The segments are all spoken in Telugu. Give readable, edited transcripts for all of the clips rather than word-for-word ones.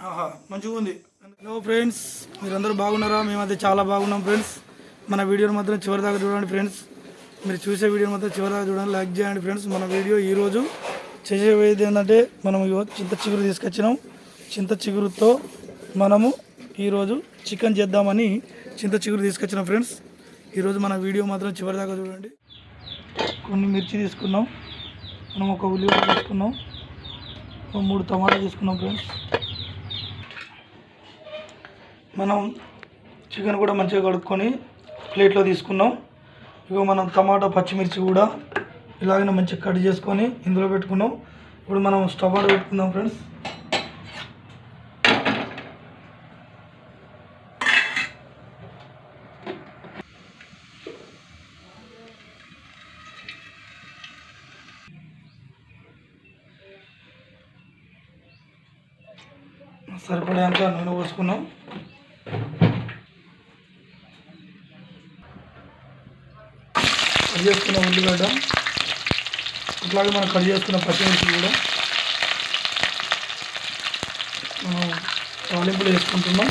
ఆహా మంచిగా ఉంది. హలో ఫ్రెండ్స్, మీరందరూ బాగున్నారా? మేమైతే చాలా బాగున్నాం ఫ్రెండ్స్. మన వీడియోని మాత్రం చివరి దాకా చూడండి ఫ్రెండ్స్. మీరు చూసే వీడియో మాత్రం చివరి దాకా చూడండి, లైక్ చేయండి ఫ్రెండ్స్. మన వీడియో ఈరోజు చేసేది ఏంటంటే మనం చింత చిగురు తీసుకొచ్చినాం. చింత చిగురుతో మనము ఈరోజు చికెన్ చేద్దామని చింత చిగురు తీసుకొచ్చినాం ఫ్రెండ్స్. ఈరోజు మన వీడియో మాత్రం చివరి దాకా చూడండి. కొన్ని మిర్చి తీసుకున్నాం, మనం ఒక ఉల్లిగడ్డ తీసుకున్నాం, 3 టమాటా తీసుకున్నాం ఫ్రెండ్స్. మనం చికెన్ కూడా మంచిగా కడుక్కొని ప్లేట్లో తీసుకున్నాం. ఇక మనం టమాటా పచ్చిమిర్చి కూడా ఇలాగనే మంచిగా కట్ చేసుకొని ఇందులో పెట్టుకున్నాం. ఇప్పుడు మనం స్టవ్ ఆడ పెట్టుకుందాం ఫ్రెండ్స్. సరిపడేంత నూనె పోసుకున్నాం. కట్ చేసుకున్న ఉల్లిగడ్డ, అట్లాగే మనం కట్ చేసుకున్న పచ్చిమిర్చి కూడా మనం తాలింపులు వేసుకుంటున్నాం.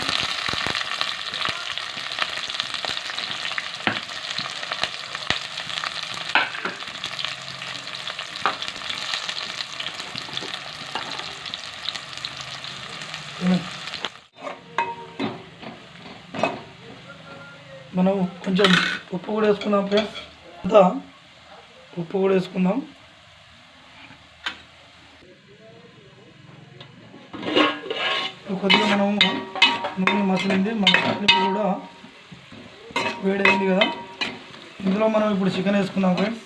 మనం కొంచెం ఉప్పు కూడా వేసుకుందాం ఫ్రెండ్స్. అంతా ఉప్పు కూడా వేసుకుందాం. కొద్దిగా మనం నూనె మసిలింది, మన తాలింపు కూడా వేడైంది కదా. ఇందులో మనం ఇప్పుడు చికెన్ వేసుకుందాం ఫ్రెండ్స్.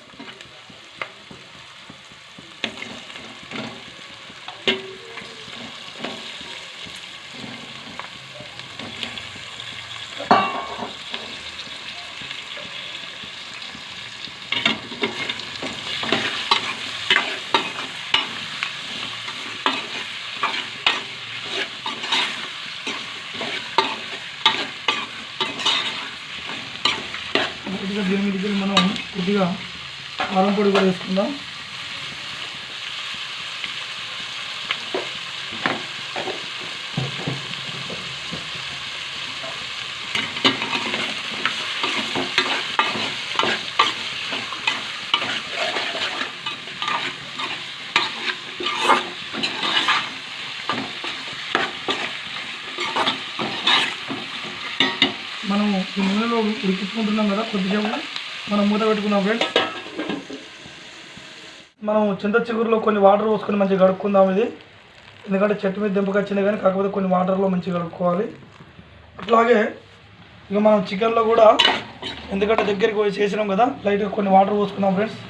దీని మీద మనం కొద్దిగా కారం పొడి కూడా వేసుకుందాం. మనం ఈ నూనెలో ఉడికించుకుంటున్నాం కదా, కొద్దిసేపు మనం మూత పెట్టుకున్నాం ఫ్రెండ్స్. మనం చింత చిగురులో కొన్ని వాటర్ పోసుకొని మంచిగా కడుక్కుందాం ఇది. ఎందుకంటే చెట్టు మీద దింపకొచ్చింది కానీ, కాకపోతే కొన్ని వాటర్లో మంచిగా కడుక్కోవాలి. అట్లాగే ఇక మనం చికెన్లో కూడా ఎందుకంటే దగ్గరికి పోయి చేసినాం కదా, లైట్గా కొన్ని వాటర్ పోసుకుందాం ఫ్రెండ్స్.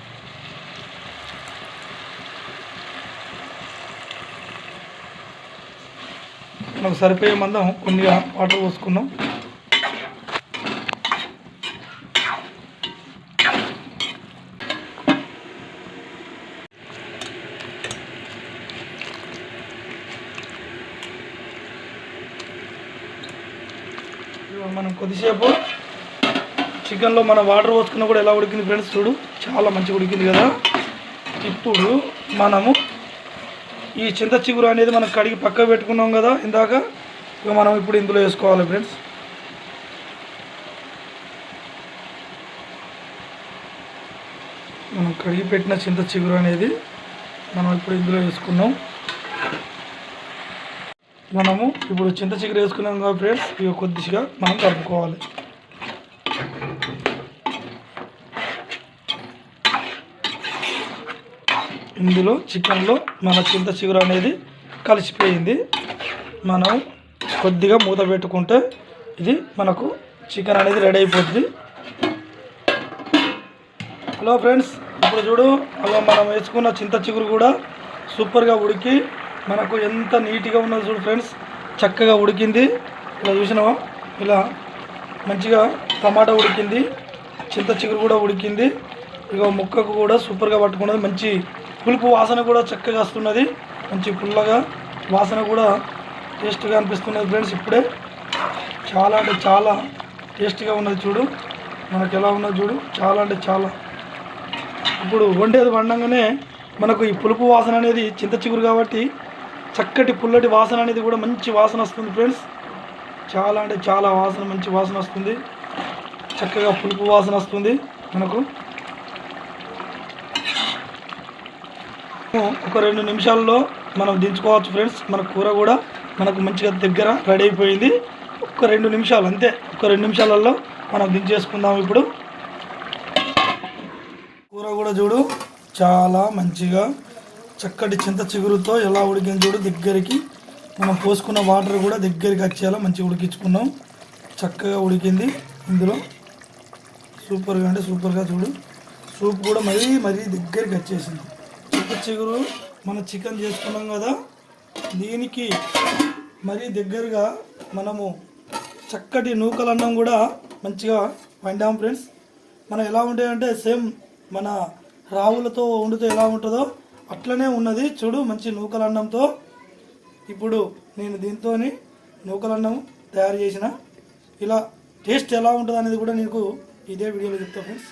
మనకు సరిపోయే మందం కొద్దిగా వాటర్ పోసుకున్నాం. మనం కొద్దిసేపు చికెన్లో మన వాటర్ పోసుకున్నా కూడా ఎలా ఉడికింది ఫ్రెండ్స్, చూడు చాలా మంచిగా ఉడికింది కదా. ఇప్పుడు మనము ఈ చింత చిగురు అనేది మనం కడిగి పక్క పెట్టుకున్నాం కదా ఇందాక, ఇక మనం ఇప్పుడు ఇందులో వేసుకోవాలి ఫ్రెండ్స్. మనం కడిగి పెట్టిన చింత చిగురు అనేది మనం ఇప్పుడు ఇందులో వేసుకున్నాం. మనము ఇప్పుడు చింత చిగురు వేసుకున్నాం కదా ఫ్రెండ్స్, ఇక కొద్దిగా మనం కలుపుకోవాలి. ఇందులో చికెన్లో మన చింత చిగురు అనేది కలిసిపోయింది. మనం కొద్దిగా మూత పెట్టుకుంటే ఇది మనకు చికెన్ అనేది రెడీ అయిపోతుంది. హలో ఫ్రెండ్స్, ఇప్పుడు చూడు అలా మనం వేసుకున్న చింత చిగురు కూడా సూపర్గా ఉడికి మనకు ఎంత నీట్గా ఉన్నది చూడు ఫ్రెండ్స్, చక్కగా ఉడికింది. ఇలా చూసినావా, ఇలా మంచిగా టమాటా ఉడికింది, చింత చిగురు కూడా ఉడికింది. ఇక ముక్కకు కూడా సూపర్గా పట్టుకున్నది. మంచి పులుపు వాసన కూడా చక్కగా వస్తున్నది, మంచి పుల్లగా వాసన కూడా టేస్ట్గా అనిపిస్తున్నది ఫ్రెండ్స్. ఇప్పుడే చాలా అంటే చాలా టేస్ట్గా ఉన్నది చూడు, మనకు ఎలా ఉన్నది చూడు, చాలా అంటే చాలా. ఇప్పుడు వండేది వండంగానే మనకు ఈ పులుపు వాసన అనేది చింత చిగురు కాబట్టి చక్కటి పుల్లటి వాసన అనేది కూడా మంచి వాసన వస్తుంది ఫ్రెండ్స్. చాలా అంటే చాలా వాసన, మంచి వాసన వస్తుంది. చక్కగా పులుపు వాసన వస్తుంది మనకు. ఒక 2 నిమిషాల్లో మనం దించుకోవచ్చు ఫ్రెండ్స్. మన కూర కూడా మనకు మంచిగా దగ్గర రెడీ అయిపోయింది. ఒక 2 నిమిషాలు అంతే. ఒక 2 నిమిషాలలో మనం దించేసుకుందాం. ఇప్పుడు కూర కూడా చూడు చాలా మంచిగా చక్కటి చింత చిగురుతో ఎలా ఉడికింది చూడు. దగ్గరికి మనం పోసుకున్న వాటర్ కూడా దగ్గరికి వచ్చేలా మంచిగా ఉడికించుకున్నాం. చక్కగా ఉడికింది. ఇందులో సూపర్గా అంటే సూపర్గా చూడు. సూప్ కూడా మరీ దగ్గరికి వచ్చేసింది. చింత చిగురు మన చికెన్ చేసుకున్నాం కదా, దీనికి మరీ దగ్గరగా మనము చక్కటి నూకలన్నం కూడా మంచిగా వండాం ఫ్రెండ్స్. మనం ఎలా ఉంటాయంటే సేమ్ మన రావులతో వండితే ఎలా ఉంటుందో అట్లనే ఉన్నది చూడు, మంచి నూకలన్నంతో. ఇప్పుడు నేను దీంతో నూకలన్నం తయారు చేసిన. ఇలా టేస్ట్ ఎలా ఉంటుంది అనేది కూడా నీకు ఇదే వీడియోలో చెప్తా ఫ్రెండ్స్.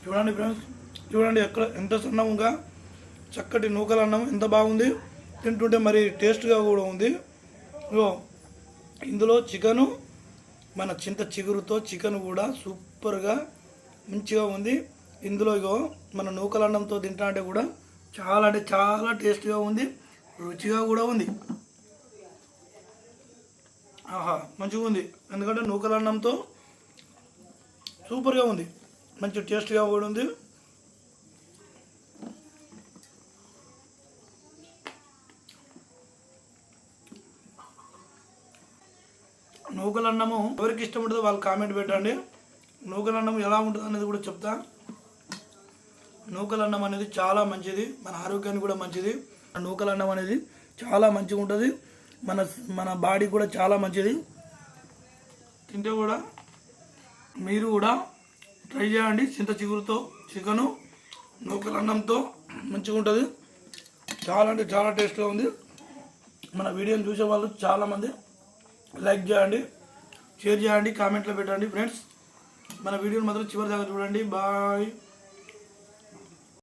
చూడండి ఫ్రెండ్స్, చూడండి ఎంత సన్నంగా చక్కటి నూకలన్నం ఎంత బాగుంది. తింటుంటే మరి టేస్ట్గా కూడా ఉంది. ఇందులో చికెను మన చింత చిగురుతో చికెన్ కూడా సూపర్గా మంచిగా ఉంది. ఇందులో మన నూకలన్నంతో తింటా అంటే కూడా చాలా అంటే చాలా టేస్ట్గా ఉంది, రుచిగా కూడా ఉంది. ఆహా మంచిగా ఉంది. ఎందుకంటే నూకలన్నంతో సూపర్గా ఉంది, మంచి టేస్ట్గా కూడా ఉంది. నూకలన్నము ఎవరికి ఇష్టం ఉంటుందో వాళ్ళు కామెంట్ పెట్టండి. నూకలన్నం ఎలా ఉంటుంది అనేది కూడా చెప్తా. నూకలన్నం అనేది చాలా మంచిది, మన ఆరోగ్యానికి కూడా మంచిది. నూకలన్నం అనేది చాలా మంచిగా ఉంటుంది, మన బాడీ కూడా చాలా మంచిది. తింటే కూడా మీరు కూడా ట్రై చేయండి. చింత చిగురుతో చికెను నూకలన్నంతో మంచిగా ఉంటుంది. చాలా అంటే చాలా టేస్ట్గా ఉంది. మన వీడియోని చూసే వాళ్ళు చాలామంది లైక్ చేయండి, షేర్ చేయండి, కామెంట్లో పెట్టండి ఫ్రెండ్స్. మన వీడియోని మాత్రం చివరి దాకా చూడండి. బాయ్.